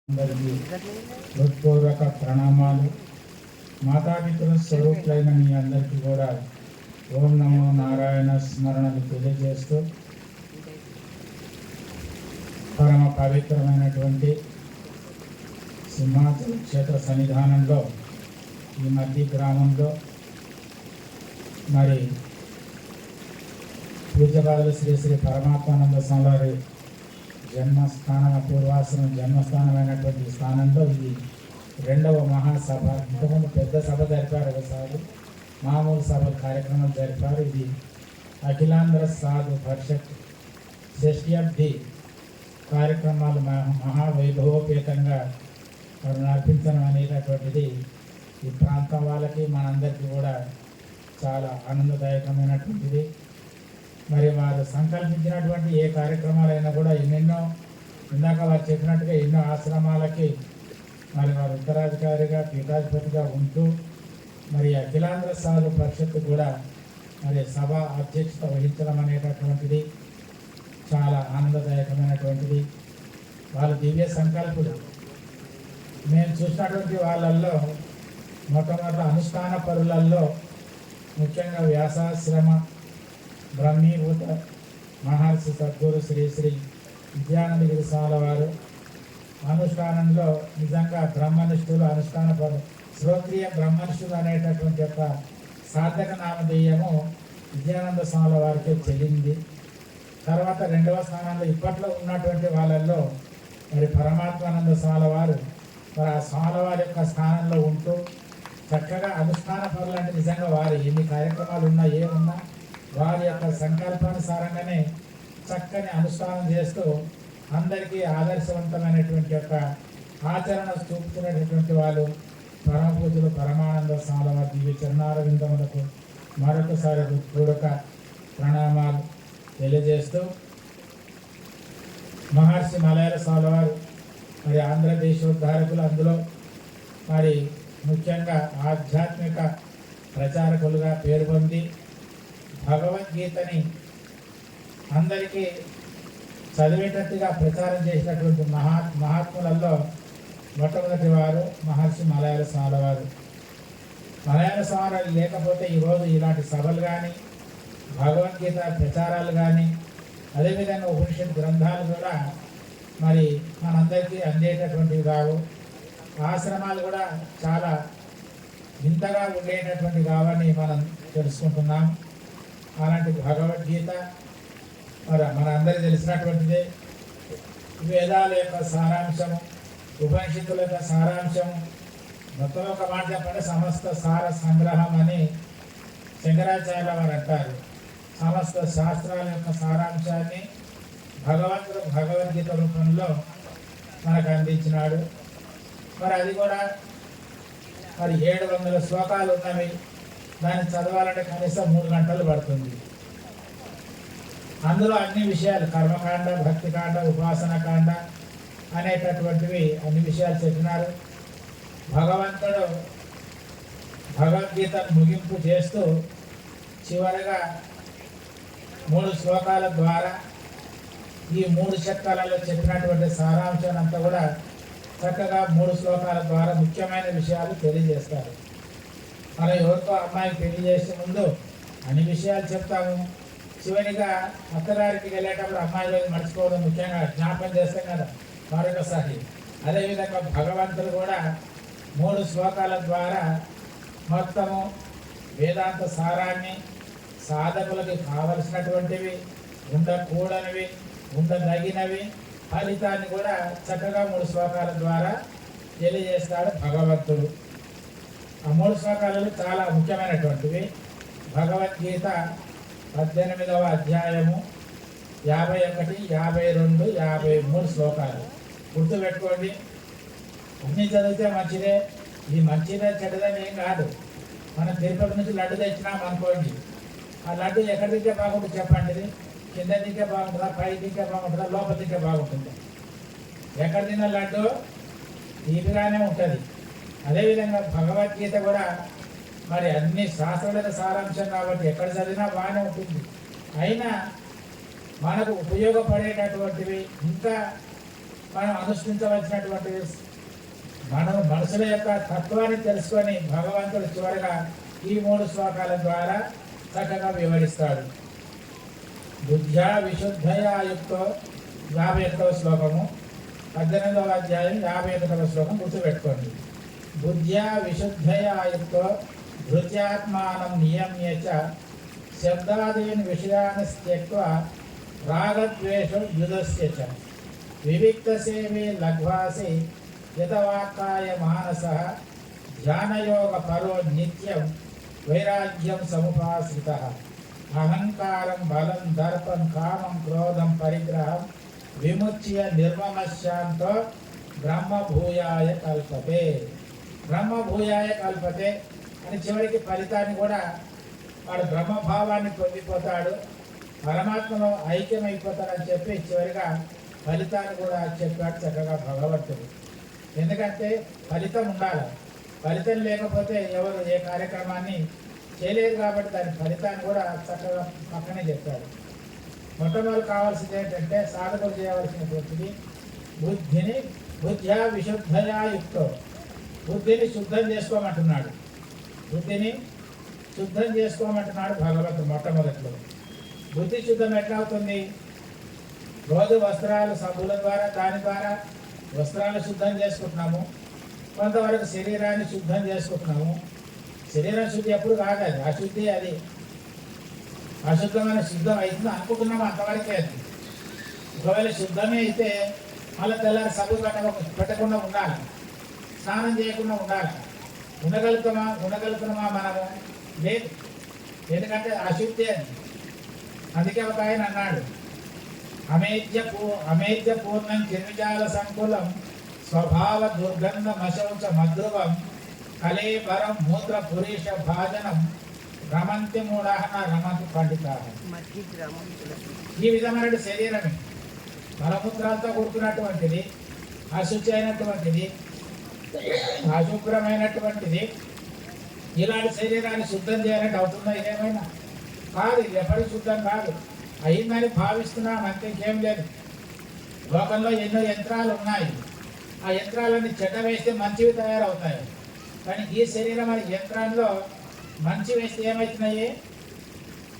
అందరికీ హృత్పూర్వక ప్రణామాలు. మాతాపితృ స్వరూపులైన మీ అందరికీ కూడా ఓం నమో నారాయణ స్మరణలు తెలియజేస్తూ పరమ పవిత్రమైనటువంటి సింహాచల క్షేత్ర సన్నిధానంలో ఈ మధ్య గ్రామంలో మరి పూజ్యపాదులు శ్రీ శ్రీ పరమాత్మానంద స్వామి జన్మస్థానం పూర్వాశ్రమం జన్మస్థానమైనటువంటి స్థానంలో ఇది రెండవ మహాసభ. ఇంతకుముందు పెద్ద సభ జరిపారు, ఒకసారి మామూలు సభ కార్యక్రమం జరిపారు. ఇది అఖిలాంధ్ర సాధు పరిషత్ షష్ఠ్యాబ్ది కార్యక్రమాలు మహావైభవోపేతంగా నడిపించడం అనేటటువంటిది ఈ ప్రాంతం వాళ్ళకి మనందరికీ కూడా చాలా ఆనందదాయకమైనటువంటిది. మరి వారు సంకల్పించినటువంటి ఏ కార్యక్రమాలైనా కూడా ఎన్నెన్నో, ఇందాక వారు చెప్పినట్టుగా ఎన్నో ఆశ్రమాలకి మరి వారు ఉత్తరాధికారిగా పీఠాధిపతిగా ఉంటూ మరి అఖిలాంధ్ర సాధు పరిషత్తు కూడా మరి సభ అధ్యక్షత వహించడం అనేటటువంటిది చాలా ఆనందదాయకమైనటువంటిది. వాళ్ళ దివ్య సంకల్పులు మేము చూసినటువంటి వాళ్ళల్లో మొట్టమొదటి అనుష్ఠాన పరులలో ముఖ్యంగా వ్యాసాశ్రమ బ్రహ్మీభూత మహర్షి సద్గురు శ్రీ శ్రీ విద్యానందగిరి స్వామి వారు అనుష్ఠానంలో నిజంగా బ్రహ్మనిష్ఠులు, అనుష్ఠాన శ్రోత్రియ బ్రహ్మనిష్ఠులు అనేటటువంటి యొక్క సాధక నామధేయము విద్యానంద స్వామి వారికి చెల్లింది. తర్వాత రెండవ స్థానంలో ఇప్పట్లో ఉన్నటువంటి వాళ్ళల్లో మరి పరమాత్మానంద స్వామి వారు మరి ఆ స్వామి వారి యొక్క స్థానంలో ఉంటూ చక్కగా అనుష్ఠాన పరులు అంటే నిజంగా వారు ఎన్ని కార్యక్రమాలు ఉన్నా ఏమున్నా వారి యొక్క సంకల్పానుసారంగానే చక్కని అనుష్ఠానం చేస్తూ అందరికీ ఆదర్శవంతమైనటువంటి యొక్క ఆచరణ చూపుతున్నటువంటి వాళ్ళు పరమ పూజలు పరమానంద స్వామి వారి దివ్య చరణారవిందములకు మరొకసారి పూర్వక ప్రణామాలు తెలియజేస్తూ మహర్షి మలయాళ స్వామి వారు మరి ఆంధ్రదేశోద్ధారకులు, అందులో మరి ముఖ్యంగా ఆధ్యాత్మిక ప్రచారకులుగా పేరు పొంది భగవద్గీతని అందరికీ చదివేటట్టుగా ప్రచారం చేసినటువంటి మహాత్ములలో మొట్టమొదటి వారు మహర్షి మలయాళ స్వామి వారు. మలయాళ స్వామి లేకపోతే ఈరోజు ఇలాంటి సభలు కానీ భగవద్గీత ప్రచారాలు కానీ అదేవిధంగా ఉపనిషత్ గ్రంథాలు కూడా మరి మనందరికీ అందేటటువంటివి కావు. ఆశ్రమాలు కూడా చాలా వింతగా ఉండేటటువంటి కావని మనం తెలుసుకుంటున్నాం. అలాంటి భగవద్గీత మరి మనందరికీ తెలిసినటువంటిదే. వేదాల యొక్క సారాంశము, ఉపనిషత్తుల యొక్క సారాంశము, మొత్తం ఒక మాట చెప్పండి సమస్త సార సంగ్రహం అని శంకరాచార్య వారు అంటారు. సమస్త శాస్త్రాల యొక్క సారాంశాన్ని భగవంతుడు భగవద్గీత రూపంలో మనకు అందించినాడు. మరి అది కూడా మరి 700 శ్లోకాలు ఉన్నవి. దాన్ని చదవాలంటే కనీసం 3 గంటలు పడుతుంది. అందులో అన్ని విషయాలు కర్మకాండ, భక్తికాండ, ఉపాసనకాండ అనేటటువంటివి అన్ని విషయాలు చెప్పినారు. భగవంతుడు భగవద్గీతను ముగింపు చేస్తూ చివరిగా 3 శ్లోకాల ద్వారా ఈ 3 శతకాలలో చెప్పినటువంటి సారాంశాన్ని అంతా కూడా చక్కగా 3 శ్లోకాల ద్వారా ముఖ్యమైన విషయాలు తెలియజేస్తారు. మనం ఎవరితో అమ్మాయికి పెళ్లి చేసే ముందు అన్ని విషయాలు చెప్తాము. చివరిగా అత్తగారికి వెళ్ళేటప్పుడు అమ్మాయిలో మర్చిపోవడం ముఖ్యంగా జ్ఞాపకం చేస్తాం కదా మరొకసారి. అదేవిధంగా భగవంతుడు కూడా 3 శ్లోకాల ద్వారా మొత్తము వేదాంత సారాన్ని, సాధకులకి కావలసినటువంటివి, ఉండకూడనివి, ఉండదగినవి, ఫలితాన్ని కూడా చక్కగా 3 శ్లోకాల ద్వారా తెలియజేస్తాడు భగవంతుడు. ఆ 3 శ్లోకాలలో చాలా ముఖ్యమైనటువంటివి. భగవద్గీత 18వ అధ్యాయము 51, 52, 53 శ్లోకాలు గుర్తుపెట్టుకోండి. అన్నీ చదివితే మంచిదే. ఇది మంచిదే చెడ్డదని ఏం కాదు. మనం తిరుపతి నుంచి లడ్డు తెచ్చినాం అనుకోండి, ఆ లడ్డు ఎక్కడి దిక్కే బాగుంటుంది చెప్పండి. ఇది కింద దిక్కే బాగుంటుందా, పై దిక్కే బాగుంటుందా, లోపల దిక్కే బాగుంటుందా? ఎక్కడ తిన్న లడ్డు తీపిగానే ఉంటుంది. అదేవిధంగా భగవద్గీత కూడా మరి అన్ని శాస్త్రాల సారాంశం కాబట్టి ఎక్కడ చదివినా బాగానే ఉంటుంది. అయినా మనకు ఉపయోగపడేటటువంటివి ఇంకా మనం అనుష్ఠించవలసినటువంటి మనం మనసుల యొక్క తత్వాన్ని తెలుసుకొని భగవంతుడు చివరిగా ఈ 3 శ్లోకాల ద్వారా చక్కగా వివరిస్తాడు. బుద్ధ్యా విశుద్ధయా యుక్తో 51వ శ్లోకము, 18వ అధ్యాయం 51వ శ్లోకం గుర్తుపెట్టుకోండి. బుద్ధ్యా విశుద్ధయా యుక్తో ధృత్యాత్మానం నియమ్య చ శబ్దాదీన్ విషయాన్ని త్యక్త్వా రాగద్వేషం యుధస్య చ వివిక్తసేవే లఘ్వాసి యతవాక్కాయ మానసః ధ్యానయోగ పరో నిత్యం వైరాగ్యం సముపాశ్రితః అహంకారం బలం దర్పం కామం క్రోధం పరిగ్రహం విముచ్య నిర్మమశాంతో బ్రహ్మభూయాయ కల్పతే. బ్రహ్మభూయాయ కల్పతే అని చివరికి ఫలితాన్ని కూడా వాడు బ్రహ్మభావాన్ని పొందిపోతాడు, పరమాత్మలో ఐక్యమైపోతాడని చెప్పి చివరిగా ఫలితాన్ని కూడా చెప్పాడు చక్కగా భగవంతుడు. ఎందుకంటే ఫలితం ఉండాలి, ఫలితం లేకపోతే ఎవరు ఏ కార్యక్రమాన్ని చేయలేదు కాబట్టి దాని ఫలితాన్ని కూడా చక్కగా పక్కనే చెప్పాడు. మొట్టమొదటి కావాల్సింది ఏంటంటే సాధకులు చేయవలసినటువంటిది బుద్ధ్యా విశుద్ధయా యుక్తో, బుద్ధిని శుద్ధం చేసుకోమంటున్నాడు. బుద్ధిని శుద్ధం చేసుకోమంటున్నాడు భగవంతుడు. మొట్టమొదటిలో బుద్ధి శుద్ధం ఎట్లా అవుతుంది? రోజు వస్త్రాలు సబ్బుల ద్వారా దాని ద్వారా వస్త్రాలు శుద్ధం చేసుకుంటున్నాము, కొంతవరకు శరీరాన్ని శుద్ధం చేసుకుంటున్నాము. శరీరం శుద్ధి ఎప్పుడు కాదు, అది అశుద్ధి. అది అశుద్ధమైన శుద్ధం అవుతుంది అనుకుంటున్నాము, అంతవరకే. అది ఒకవేళ శుద్ధమే అయితే మళ్ళీ తెల్లారి సబ్బు పెట్టకుండా ఉండాలి, స్నానం చేయకుండా ఉండాలి. ఉండగలుగుతున్నామా మనము? లేదు, ఎందుకంటే అశుద్ధి అది. అందుకే ఒక ఆయన అన్నాడు, అమేధ్య పూర్ణం చిర్విజాల సంకులం స్వభావ దుర్గంధమశౌచ మద్రువం కలేబరం మూత్ర పురీష భాజనం రమంతి మూఢాహన రమంతి పండితాహ. ఈ విధమైన శరీరమే మలమూత్రాలతో కూడుకున్నటువంటిది, అశుచి అయినటువంటిది, అశుభ్రమైనటువంటిది. ఇలాంటి శరీరాన్ని శుద్ధం చేయాలంటే అవుతుందా? ఇదేమైనా కాదు, ఇది ఎప్పటికీ శుద్ధం కాదు. అయిందని భావిస్తున్నాం అంతే, ఇంకేం లేదు. లోకంలో ఎన్నో యంత్రాలు ఉన్నాయి, ఆ యంత్రాలన్నీ చెడ్డ వేస్తే మంచివి తయారవుతాయి. కానీ ఈ శరీరం అనే యంత్రంలో మంచి వేస్తే ఏమవుతున్నాయి?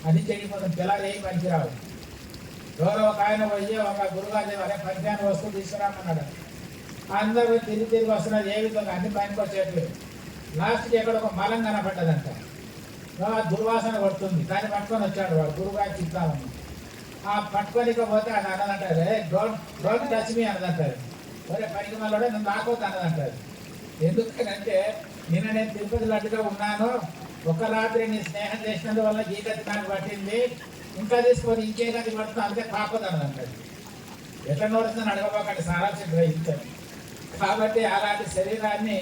అది చెడిపోతుంది, పిల్లలు ఏమి మంచి రావు. ఎవరో ఒక ఆయన పోయి ఒక గురుగారు అదే పంచాన్ని వస్తువు తీసుకురామన్నాడు. అందరూ తిరిగి వస్తున్నారు, ఏ విధంగా అన్ని పనికి వచ్చేట్లేదు. లాస్ట్కి ఎక్కడ ఒక మలం కనపడ్డదంట, దుర్వాసన పడుతుంది. దాన్ని పట్టుకొని వచ్చాడు వాడు, గురుగారికి ఇద్దామని. ఆ పట్టుకోనికపోతే అది అన్నదంటారు, డోంట్ టచ్ మీ అన్నదంటారు. ఒరే పనికి మళ్ళీ నేను నాకోద్దు అన్నదంటారు. ఎందుకంటే నేను తిరుపతి లడ్డుగా ఉన్నాను, ఒక రాత్రి నీ స్నేహం చేసినందువల్ల ఈ గతి నాకు పట్టింది, ఇంకా తీసుకొని ఇంకే గతి పడుతుంది, అందుకే కాకోద్దు అన్నదంటారు. ఎట్లా నడుస్తుందని అడగబోకండి, సారాంశం గ్రహించాలి. కాబట్టి అలాంటి శరీరాన్ని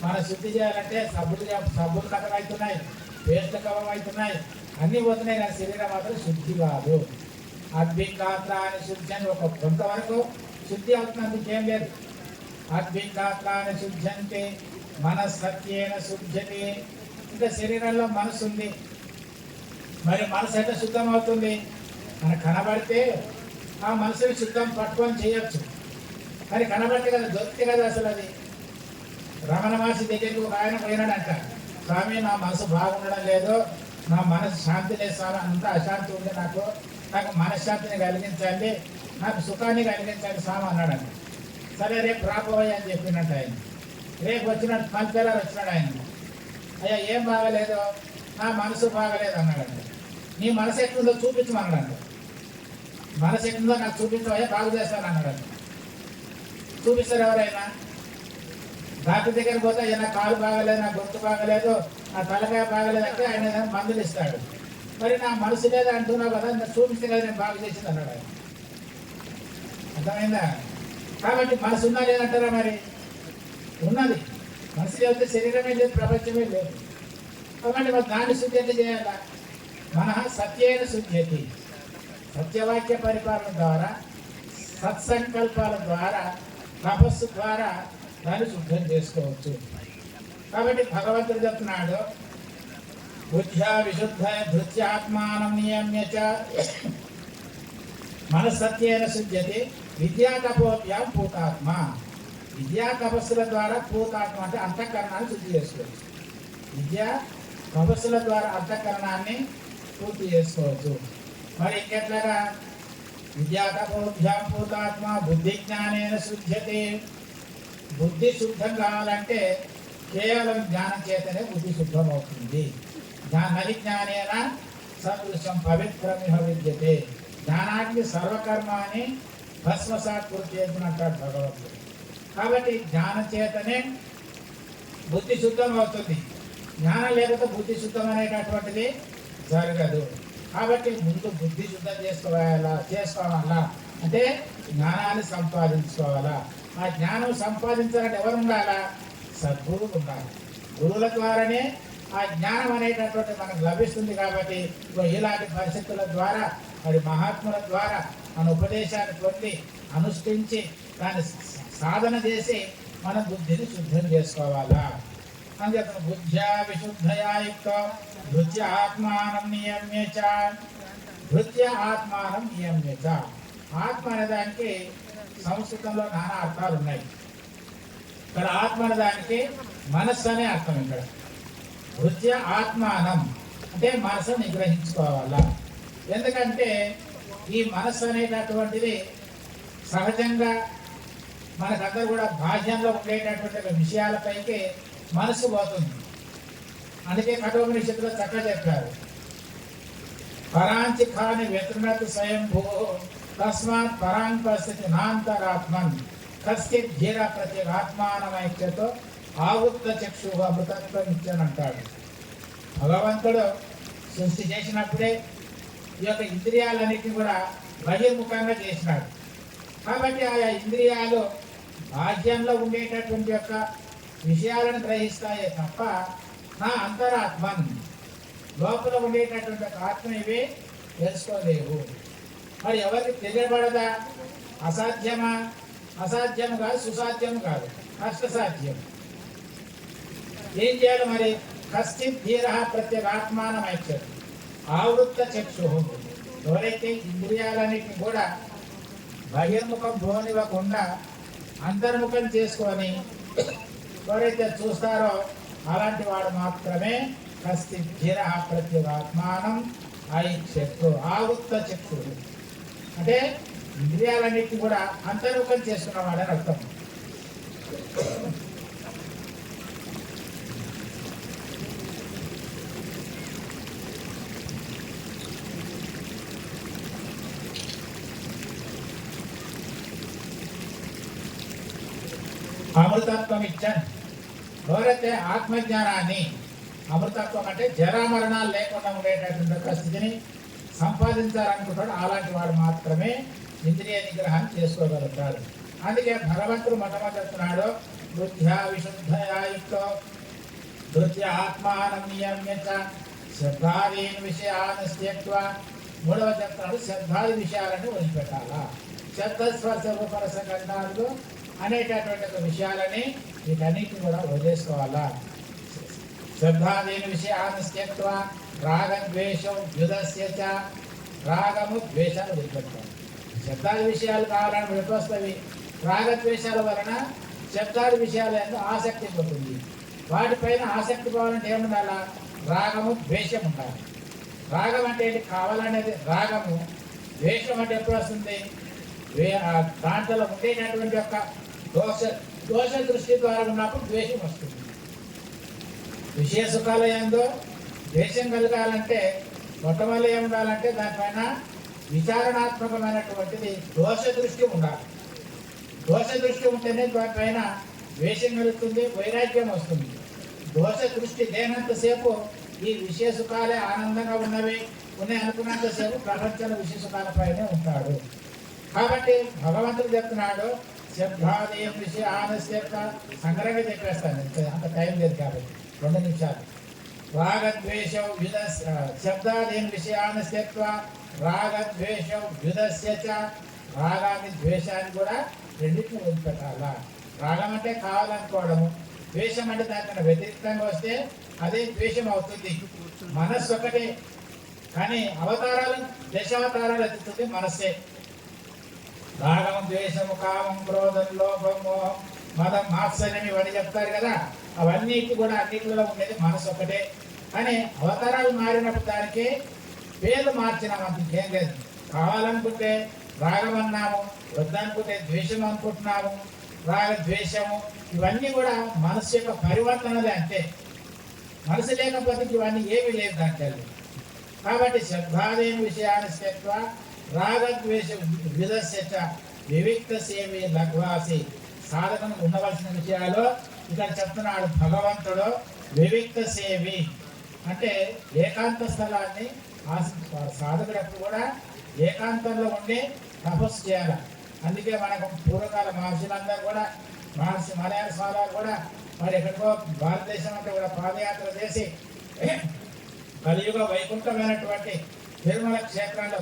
మనం శుద్ధి చేయాలంటే సబ్బులు కథలు అవుతున్నాయి, పేస్ట్ కవం అవుతున్నాయి, అన్నీ పోతున్నాయి. కానీ శరీరం మాత్రం శుద్ధి కాదు. అద్విగాత్రాన్ని శుద్ధి అని ఒక కొంతవరకు శుద్ధి అవుతుంది, ఇంకేం లేదు. అద్విగాత్రాన్ని శుద్ధి అంటే మనస్సత్యేన శుద్ధి. ఇంకా శరీరంలో మనసు ఉంది, మరి మనసు ఎట్లా శుద్ధం అవుతుంది? మనకు కనబడితే ఆ మనసుని శుద్ధం పట్టుకొని చేయొచ్చు, మరి కనబడితే కదా, దొరికితే కదా అసలు అది. రమణ మహర్షి దగ్గరికి ఒక ఆయన పోయినాడంట, స్వామి నా మనసు బాగుండడం లేదు, నా మనసు శాంతి లేదు స్వామి, అంతా అశాంతి ఉంది, నాకు మనశ్శాంతిని కలిగించండి, నాకు సుఖాన్ని కలిగించండి స్వామి అన్నాడంట. సరే రేపు రాబోయే అని చెప్పినట్టు ఆయన. రేపు వచ్చినట్టు పంచరాలు వచ్చినాడు ఆయన. అయ్యా ఏం బాగలేదు? నా మనసు బాగలేదు అన్నాడంట. నీ మనసు ఎట్లుందో చూపించమన్నాడంట. మనసు ఎట్లుందో నాకు చూపించవయ్యా, బాగు చేస్తాను అన్నాడంట. చూపిస్తారు ఎవరైనా? డాక్టర్ దగ్గర పోతే నా కాలు బాగలేదు, నా గొంతు బాగలేదు, నా తలకాయ బాగలేదు అంటే ఆయన మందులు ఇస్తాడు. మరి నా మనసు లేదా అంటున్నావు కదా, చూపిస్తే కదా నేను బాగు చేసింది అన్నాడు ఆయన. అర్థమైందా? కాబట్టి మనసు ఉన్నా లేదంటారా? మరి ఉన్నది. మనసు లేకపోతే శరీరమే లేదు, ప్రపంచమే లేదు. కాబట్టి మరి దాన్ని శుద్ధి ఎంత చేయాలా? మన సత్యైన శుద్ధి, సత్యవాక్య పరిపాలన ద్వారా, సత్సంకల్పాల ద్వారా, తపస్సు ద్వారా దాన్ని శుద్ధం చేసుకోవచ్చు. కాబట్టి భగవంతుడు చెప్తున్నాడు, బుద్ధ్యా విశుద్ధ ధృత్యాత్మానం నియమ్య చ మనస్సత్యేన శుద్ధ్యతి విద్యా తపోభ్యాం పూతాత్మ. విద్యా తపస్సుల ద్వారా పూతాత్మ అంటే అంతఃకరణాన్ని శుద్ధి చేసుకోవచ్చు. విద్యా తపస్సుల ద్వారా అంతఃకరణాన్ని పూర్తి చేసుకోవచ్చు. మరి ఇంకెట్లాగా విద్యా తపోభ్యాం పూతాత్మ బుద్ధి జ్ఞానేన శుద్ధ్యతే. బుద్ధి శుద్ధం కావాలంటే కేవలం జ్ఞానం చేతనే బుద్ధి శుద్ధం అవుతుంది. నహి జ్ఞానేన సదృశం పవిత్రమిహ విద్యతే. జ్ఞానానికి సర్వకర్మాన్ని భస్మసాత్ కృత్యేతుని అంటాడు భగవంతుడు. కాబట్టి జ్ఞానం చేతనే బుద్ధి శుద్ధం అవుతుంది. జ్ఞానం లేకపోతే బుద్ధి శుద్ధం అనేటటువంటిది జరగదు. కాబట్టి ముందు బుద్ధి శుద్ధం చేసుకోవాలా అంటే జ్ఞానాన్ని సంపాదించుకోవాలా. ఆ జ్ఞానం సంపాదించాలంటే ఎవరు ఉండాలా? సద్గురువులు ఉండాలి. గురువుల ద్వారానే ఆ జ్ఞానం అనేటటువంటి మనకు లభిస్తుంది. కాబట్టి ఇలాంటి పరిస్థితుల ద్వారా మరి మహాత్ముల ద్వారా మన ఉపదేశాన్ని పొంది అనుష్ఠించి దాన్ని సాధన చేసి మన బుద్ధిని శుద్ధం చేసుకోవాలా. అందుకని బుద్ధ్యా విశుద్ధయా యుక్తం భృత్య ఆత్మానం నియమ్య చ. భృత్య ఆత్మానం నియమ్య చ. ఆత్మ అనే దానికి సంస్కృతంలో నానా అర్థాలు ఉన్నాయి. ఇక్కడ ఆత్మ అనే దానికి మనస్సు అనే అర్థం. ఇక్కడ భృత్య ఆత్మానం అంటే మనసు నిగ్రహించుకోవాలా. ఎందుకంటే ఈ మనస్సు అనేటటువంటిది సహజంగా మనకందరూ కూడా బాహ్యంలో ఉండేటటువంటి విషయాలపైకి మనసు పోతుంది. అందుకే కఠోపనిషత్తులో చక్కగా చెప్పారు, పరాంచి కాని వ్యతృణత్ స్వయంభూ తస్మాత్ పరాంగ్ పరిస్థితి నాంతరాత్మన్ కశ్చిత్ ధీర ప్రత్యేగాత్మానమైక్యతో ఆవృత్త చక్షు అమృతత్వం ఇచ్చానంటాడు. భగవంతుడు సృష్టి చేసినప్పుడే ఈ యొక్క ఇంద్రియాలన్నిటిని కూడా బహిర్ముఖంగా చేసినాడు. కాబట్టి ఆయా ఇంద్రియాలు బాహ్యంలో ఉండేటటువంటి యొక్క విషయాలను గ్రహిస్తాయే తప్ప నా అంతరాత్మన్ లోపల ఉండేటటువంటి ఆత్మ ఇవి తెలుసుకోలేవు. మరి ఎవరికి తెలియబడదా? అసాధ్యమా? అసాధ్యం కాదు, సుసాధ్యం కాదు, కష్టసాధ్యం. ఏం చేయాలి మరి? కశ్చిత్ ధీర ప్రత్యేగాత్మానమైక్యత ఆవృత్త చక్షు. ఎవరైతే ఇంద్రియాలన్నిటిని కూడా బహిర్ముఖం పోనివ్వకుండా అంతర్ముఖం చేసుకొని ఎవరైతే చూస్తారో అలాంటి వాడు మాత్రమే కశ్చిత్ ధీర ప్రత్యేగాత్మానం ఐక్షతు ఆవృత్త చక్షు అంటే ఇంద్రియాలన్నిటిని కూడా అంతర్ముఖం చేసుకున్నవాడని అర్థం. అమృతత్వం ఇచ్చాను. ఎవరైతే ఆత్మజ్ఞానాన్ని, అమృతత్వం అంటే జరామరణాలు లేకుండా ఉండేటటువంటి స్థితిని సంపాదించాలనుకుంటాడు అలాంటి వాడు మాత్రమే ఇంద్రియ నిగ్రహాన్ని చేసుకోగలుగుతాడు. అందుకే భగవంతుడు మొట్టమొదటిస్తున్నాడు, బుద్ధ్యా విశుద్ధయా యుక్తో ధృత్య ఆత్మానం నియమ్య చ శ్రద్ధాదీన్ విషయాన్ని త్యక్త్వా. మూడవ చెప్తున్నాడు, శ్రద్ధాది విషయాలను వదిలిపెట్టాలా. శబ్ద స్పర్శ రూపరస గంధాలు అనేటటువంటి విషయాలని వీటన్నిటిని కూడా వదిలేసుకోవాలా. శ్రద్ధాదీన్ విషయాన్ని త్యక్త్వా రాగద్వేషం యుధస్య చ. రాగము ద్వేషాలు వదిలిపెట్టాలి. శబ్దాది విషయాలు కావాలని విపస్తవి. రాగద్వేషాల వలన శబ్దాది విషయాలు ఎంతో ఆసక్తి పోతుంది. వాటిపైన ఆసక్తి పోవాలంటే ఏముండాలా? రాగము ద్వేషం ఉండాలి. రాగం అంటే ఏంటి? కావాలనేది రాగము. ద్వేషం అంటే ఎప్పుడు వస్తుంది? దాంట్లో ఉండేటటువంటి యొక్క దోష దృష్టి ద్వారా ఉన్నప్పుడు ద్వేషం వస్తుంది. విషయ సుఖాల యందు ద్వేషం కలగాలంటే మొట్టమొదటి ఏముండాలంటే దానిపైన విచారణాత్మకమైనటువంటిది దోష దృష్టి ఉండాలి. దోష దృష్టి ఉంటేనే దానిపైన ద్వేషం కలుగుతుంది, వైరాగ్యం వస్తుంది. దోష దృష్టి లేనంతసేపు ఈ విషయ సుఖాలే ఆనందంగా ఉన్నాయి అనుకున్నంతసేపు ప్రపంచంలో విషయ సుఖాలపైనే ఉంటాడు. కాబట్టి భగవంతుడు చెప్తున్నాడు, శబ్దాదీన్ విషయాన్ని సంగ్రహంగా చెప్పేస్తాను, అంత టైం లేదు కాబట్టి 2 నిమిషాలు. రాగద్వేషం శబ్దాదీన్ విషయాన్ని త్యక్త్వా రాగద్వేషం యుధస్య చ. రాగాన్ని ద్వేషాన్ని కూడా రెండింటిని వదిలిపెట్టాలా. రాగం అంటే కావాలనుకోవడము, ద్వేషం అంటే దానికన్నా వ్యతిరేకంగా వస్తే అదే ద్వేషం అవుతుంది. మనస్సు ఒకటే కానీ అవతారాలు దశావతారాలు ఎత్తుతుంది మనస్సే. రాగం ద్వేషము కామం క్రోధం లోభం మోహం మదం మాత్సర్యం ఇవన్నీ చెప్తారు కదా, అవన్నిటి కూడా అన్నింటిలో ఉండేది మనసు ఒకటే అని అవతారాలు మారినప్పుడు దానికి పేర్లు మార్చినాము, అంతకేం లేదు. కావాలనుకుంటే రాగం అన్నాము, వద్దనుకుంటే ద్వేషం అనుకుంటున్నాము. రాగ ద్వేషము ఇవన్నీ కూడా మనసు యొక్క పరివర్తనలే అంతే. మనసు లేకపోతే ఇవన్నీ ఏమీ లేదు దాంట్లో. కాబట్టి శ్రద్ధాదేన విషయాన్ని స్థిత్వ రాగద్వేష విధస్య వివిక్త సేవి లఘ్వాసి సాధకం ఉండవలసిన విషయాలు ఇక్కడ చెప్తున్నాడు భగవంతుడు. వివిక్త సేవి అంటే ఏకాంత స్థలాన్ని ఆశించుకోవాలి. సాధకుడు ఎప్పుడు కూడా ఏకాంతంలో ఉండి తపస్సు చేయాలి. అందుకే మనకు పూర్వకాల మహర్షులందరూ కూడా మహర్షి మలయాళ స్వామి కూడా మరి ఎక్కడికో భారతదేశం అంటే కూడా పాదయాత్ర చేసి కలియుగ వైకుంఠమైనటువంటి తిరుమల క్షేత్రాల్లో